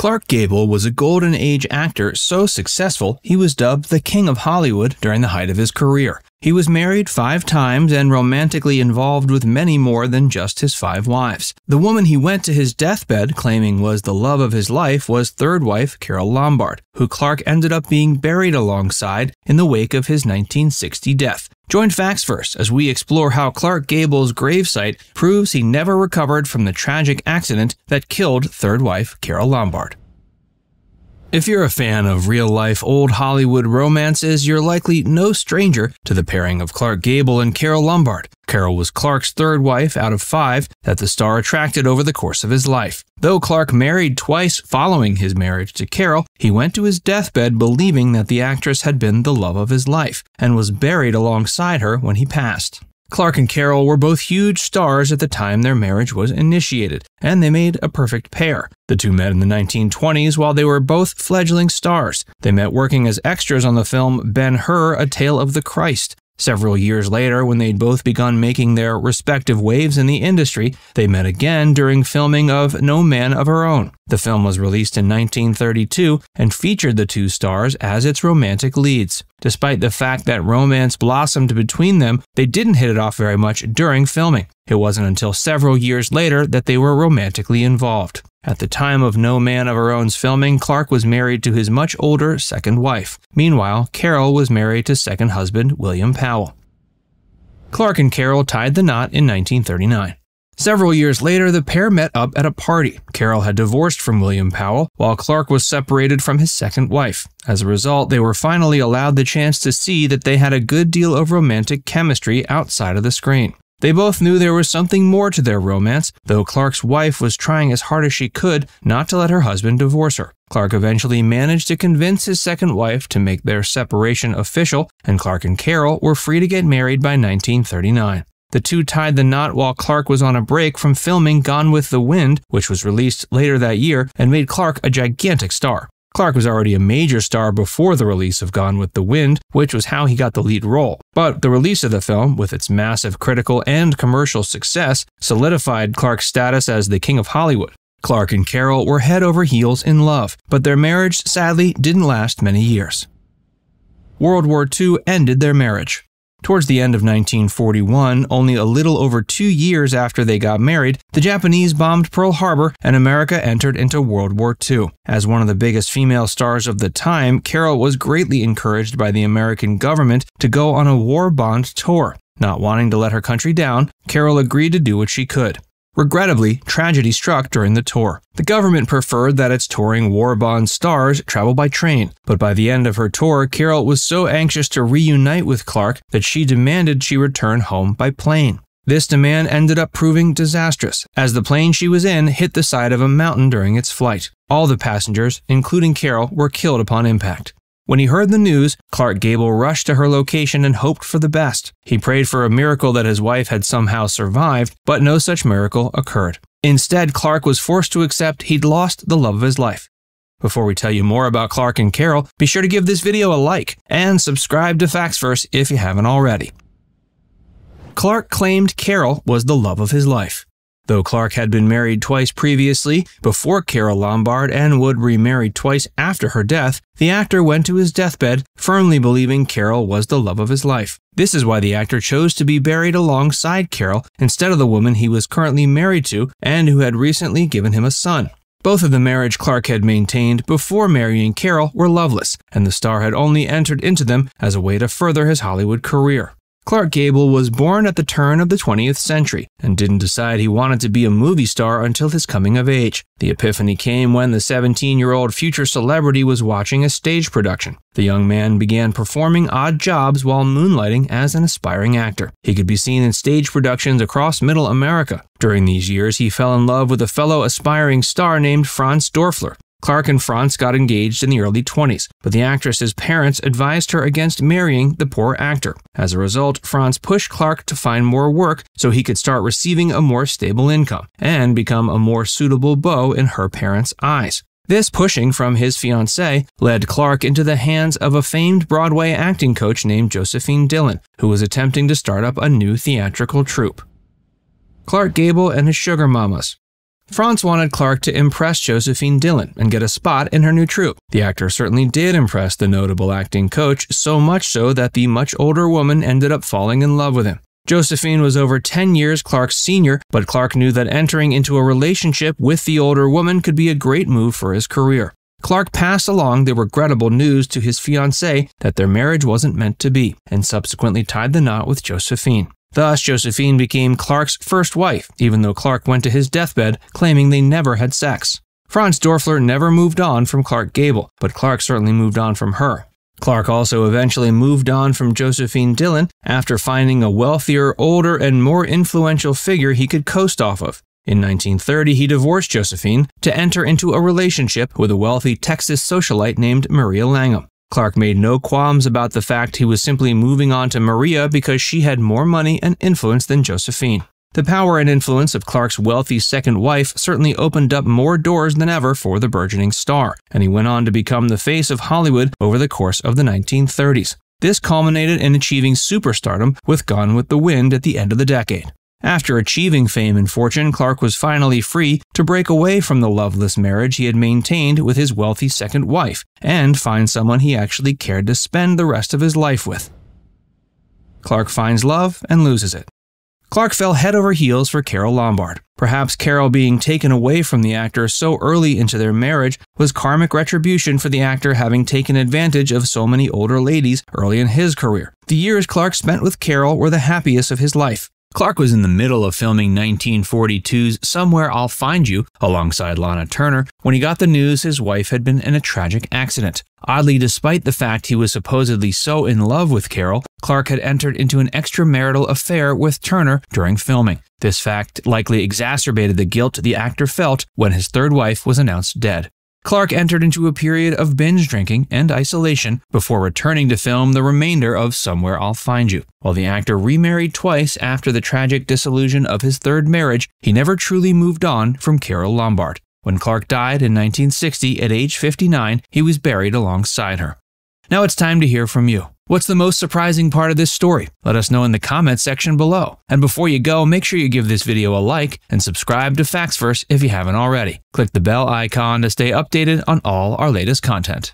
Clark Gable was a Golden Age actor so successful he was dubbed the King of Hollywood during the height of his career. He was married 5 times and romantically involved with many more than just his 5 wives. The woman he went to his deathbed claiming was the love of his life was third wife Carole Lombard, who Clark ended up being buried alongside in the wake of his 1960 death. Join Facts First as we explore how Clark Gable's gravesite proves he never recovered from the tragic accident that killed third wife Carole Lombard. If you're a fan of real-life old Hollywood romances, you're likely no stranger to the pairing of Clark Gable and Carole Lombard. Carole was Clark's third wife out of 5 that the star attracted over the course of his life. Though Clark married twice following his marriage to Carole, he went to his deathbed believing that the actress had been the love of his life and was buried alongside her when he passed. Clark and Carole were both huge stars at the time their marriage was initiated, and they made a perfect pair. The two met in the 1920s while they were both fledgling stars. They met working as extras on the film Ben-Hur: A Tale of the Christ. Several years later, when they'd both begun making their respective waves in the industry, they met again during filming of No Man of Her Own. The film was released in 1932 and featured the two stars as its romantic leads. Despite the fact that romance blossomed between them, they didn't hit it off very much during filming. It wasn't until several years later that they were romantically involved. At the time of No Man of Her Own's filming, Clark was married to his much older second wife. Meanwhile, Carole was married to second husband William Powell. Clark and Carole tied the knot in 1939. Several years later, the pair met up at a party. Carole had divorced from William Powell, while Clark was separated from his second wife. As a result, they were finally allowed the chance to see that they had a good deal of romantic chemistry outside of the screen. They both knew there was something more to their romance, though Clark's wife was trying as hard as she could not to let her husband divorce her. Clark eventually managed to convince his second wife to make their separation official, and Clark and Carole were free to get married by 1939. The two tied the knot while Clark was on a break from filming Gone with the Wind, which was released later that year and made Clark a gigantic star. Clark was already a major star before the release of Gone with the Wind, which was how he got the lead role. But the release of the film, with its massive critical and commercial success, solidified Clark's status as the King of Hollywood. Clark and Carole were head over heels in love, but their marriage sadly didn't last many years. World War II ended their marriage. Towards the end of 1941, only a little over 2 years after they got married, the Japanese bombed Pearl Harbor and America entered into World War II. As one of the biggest female stars of the time, Carole was greatly encouraged by the American government to go on a war bond tour. Not wanting to let her country down, Carole agreed to do what she could. Regrettably, tragedy struck during the tour. The government preferred that its touring war bond stars travel by train, but by the end of her tour, Carole was so anxious to reunite with Clark that she demanded she return home by plane. This demand ended up proving disastrous, as the plane she was in hit the side of a mountain during its flight. All the passengers, including Carole, were killed upon impact. When he heard the news, Clark Gable rushed to her location and hoped for the best. He prayed for a miracle that his wife had somehow survived, but no such miracle occurred. Instead, Clark was forced to accept he'd lost the love of his life. Before we tell you more about Clark and Carole, be sure to give this video a like and subscribe to Facts First if you haven't already. Clark claimed Carole was the love of his life. Though Clark had been married twice previously, before Carole Lombard, and would remarry twice after her death, the actor went to his deathbed firmly believing Carole was the love of his life. This is why the actor chose to be buried alongside Carole instead of the woman he was currently married to and who had recently given him a son. Both of the marriage Clark had maintained before marrying Carole were loveless, and the star had only entered into them as a way to further his Hollywood career. Clark Gable was born at the turn of the 20th century and didn't decide he wanted to be a movie star until his coming of age. The epiphany came when the 17-year-old future celebrity was watching a stage production. The young man began performing odd jobs while moonlighting as an aspiring actor. He could be seen in stage productions across Middle America. During these years, he fell in love with a fellow aspiring star named Franz Dorfler. Clark and Franz got engaged in the early 20s, but the actress's parents advised her against marrying the poor actor. As a result, Franz pushed Clark to find more work so he could start receiving a more stable income and become a more suitable beau in her parents' eyes. This pushing from his fiancée led Clark into the hands of a famed Broadway acting coach named Josephine Dillon, who was attempting to start up a new theatrical troupe. Clark Gable and his sugar mamas. Franz wanted Clark to impress Josephine Dillon and get a spot in her new troupe. The actor certainly did impress the notable acting coach, so much so that the much older woman ended up falling in love with him. Josephine was over 10 years Clark's senior, but Clark knew that entering into a relationship with the older woman could be a great move for his career. Clark passed along the regrettable news to his fiancée that their marriage wasn't meant to be, and subsequently tied the knot with Josephine. Thus, Josephine became Clark's first wife, even though Clark went to his deathbed claiming they never had sex. Franz Dörfler never moved on from Clark Gable, but Clark certainly moved on from her. Clark also eventually moved on from Josephine Dillon after finding a wealthier, older, and more influential figure he could coast off of. In 1930, he divorced Josephine to enter into a relationship with a wealthy Texas socialite named Maria Langham. Clark made no qualms about the fact he was simply moving on to Maria because she had more money and influence than Josephine. The power and influence of Clark's wealthy second wife certainly opened up more doors than ever for the burgeoning star, and he went on to become the face of Hollywood over the course of the 1930s. This culminated in achieving superstardom with Gone with the Wind at the end of the decade. After achieving fame and fortune, Clark was finally free to break away from the loveless marriage he had maintained with his wealthy second wife and find someone he actually cared to spend the rest of his life with. Clark finds love and loses it. Clark fell head over heels for Carole Lombard. Perhaps Carole being taken away from the actor so early into their marriage was karmic retribution for the actor having taken advantage of so many older ladies early in his career. The years Clark spent with Carole were the happiest of his life. Clark was in the middle of filming 1942's Somewhere I'll Find You alongside Lana Turner when he got the news his wife had been in a tragic accident. Oddly, despite the fact he was supposedly so in love with Carole, Clark had entered into an extramarital affair with Turner during filming. This fact likely exacerbated the guilt the actor felt when his third wife was announced dead. Clark entered into a period of binge drinking and isolation before returning to film the remainder of Somewhere I'll Find You. While the actor remarried twice after the tragic dissolution of his third marriage, he never truly moved on from Carole Lombard. When Clark died in 1960 at age 59, he was buried alongside her. Now it's time to hear from you. What's the most surprising part of this story? Let us know in the comments section below. And before you go, make sure you give this video a like and subscribe to FactsVerse if you haven't already. Click the bell icon to stay updated on all our latest content.